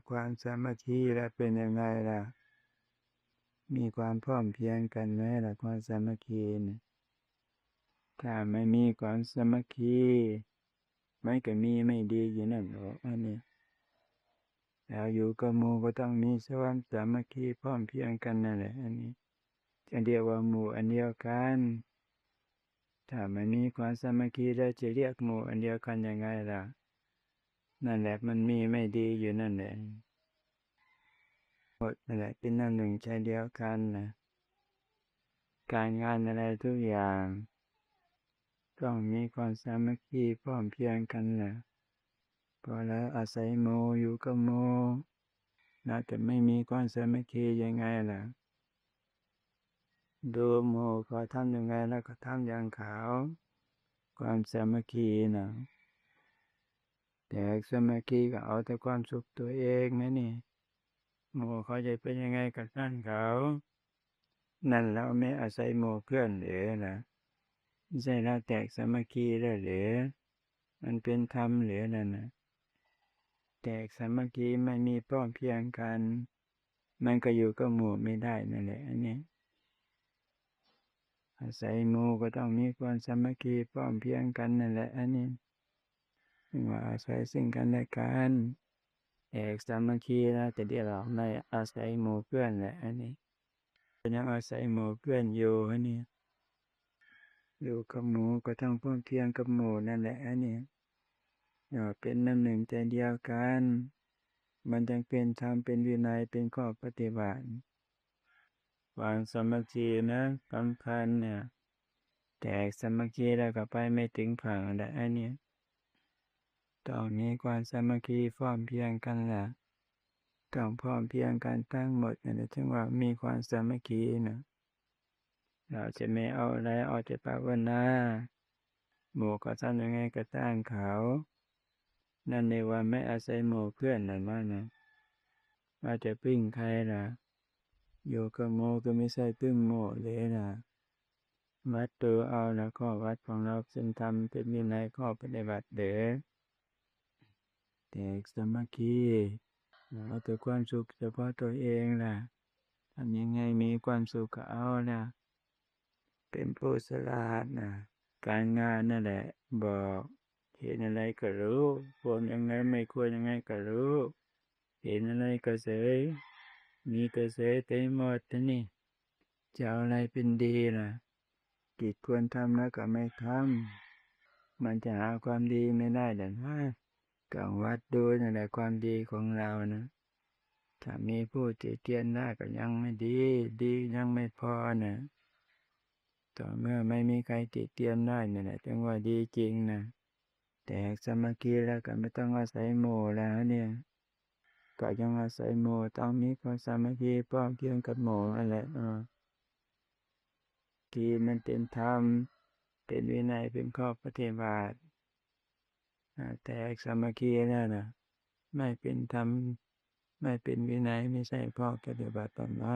ความสามัคคีแล้วเป็นยังไงล่ะมีความพร้อมเพรียงกันไหมล่ะความสามัคคีเนี่ยถ้าไม่มีความสามัคคีมันก็มีไม่ดีอยู่นั่นหรอกอันนี้แล้วอยู่กับหมู่ก็ต้องมีความสามัคคีพร้อมเพรียงกันนั่นแหละอันนี้จะเรียกว่าหมู่อันเดียวกันถ้าไม่มีความสามัคคีแล้วจะเรียกหมู่อันเดียวกันยังไงล่ะนั่นแหละมันมีไม่ดีอยู่นั่นแหละหมดนั่นแหละเป็นน้ำหนึ่งใจเดียวกันนะการงานอะไรทุกอย่างต้องมีความสามัคคีพร้อมเพรียงกันแหละพอแล้วอาศัยโมอยู่กับโมน่าจะไม่มีความสามัคคียังไงล่ะดูโมเขาทำยังไงแล้วก็ทำอย่างเขาความสามัคคีนะแต่สามัคคีก็เอาแต่ความสุขตัวเองนะนี่โมเขาจะเป็นยังไงกับนั่นเขานั่นแล้วไม่อาศัยโมเพื่อนหรือนะไม่ใช่เราแตกสามัคคีได้หรือมันเป็นธรรมหรือนั่นนะแตกสามัคคีไม่มีพร้อมเพรียงกันมันก็อยู่กับหมู่ไม่ได้นั่นแหละอันนี้อาศัยหมู่ก็ต้องมีความสามัคคีพร้อมเพรียงกันนั่นแหละอันนี้ว่าอาศัยซึ่งกันและกันแตกสามัคคีแล้วแต่เดี๋ยวเราในอาศัยหมู่เพื่อนแหละอันนี้ยังอาศัยหมู่เพื่อนอยู่อันนี้อยู่กับหมู่ก็ต้องพร้อมเพรียงกับหมู่นั่นแหละอันนี้เป็นน้ำหนึ่งใจเดียวกันมันจึงเป็นธรรมเป็นวินัยเป็นข้อปฏิบัติความสามัคคีนะสำคัญเนี่ยแตกสามัคคีแล้วก็ไปไม่ถึงฝั่งแต่อันนี้ต้องมีความสามัคคีพร้อมเพรียงกันล่ะต้องพร้อมเพรียงกันทั้งหมดเนี่ยถึงว่ามีความสามัคคีนะเราจะไม่เอาอะไรเอาแต่ภาวนาหมู่ก็ทำยังไงก็ตั้งเขานั่นในว่าไม่อาศัยหมู่เพื่อนนั่นว่านะว่าจะพึ่งใครล่ะอยู่กับหมู่ก็ไม่ใช่พึ่งหมู่เลยนะวัดตัวเอาแล้วก็วัดของเราซึ่งทำเป็นวินัยข้อปฏิบัติเด้อแต่สามัคคีเอาแต่ความสุขเฉพาะตัวเองล่ะทำยังไงมีความสุขก็เอาล่ะเป็นผู้ฉลาดนะการงานนั่นแหละบอกเห็นอะไรก็รู้ควรยังไงไม่ควรยังไงก็รู้เห็นอะไรก็เสยมีก็เสยเต็มหมดทีนี่จะเอาอะไรเป็นดีล่ะกิจควรทำแล้วก็ไม่ทำมันจะหาความดีไม่ได้เด่นว่ากังวัดดูนั่นแหละความดีของเรานะถ้ามีผู้ติเตียนได้ก็ยังไม่ดีดียังไม่พอนะต่อเมื่อไม่มีใครติเตียนได้นั่นแหละจึงว่าดีจริงนะแต่สามัคคีแล้วก็ไม่ต้องอาศัยโมแล้วเนี่ยก็ยังอาศัยโมต้องมีความสามัคคีพร้อมเพรียงกับโมนั่นแหละที่มันเป็นธรรมเป็นวินัยเป็นข้อปฏิบัติแต่สามัคคีนั่นนะไม่เป็นธรรมไม่เป็นวินัยไม่ใช่ข้อปฏิบัติต่อนะ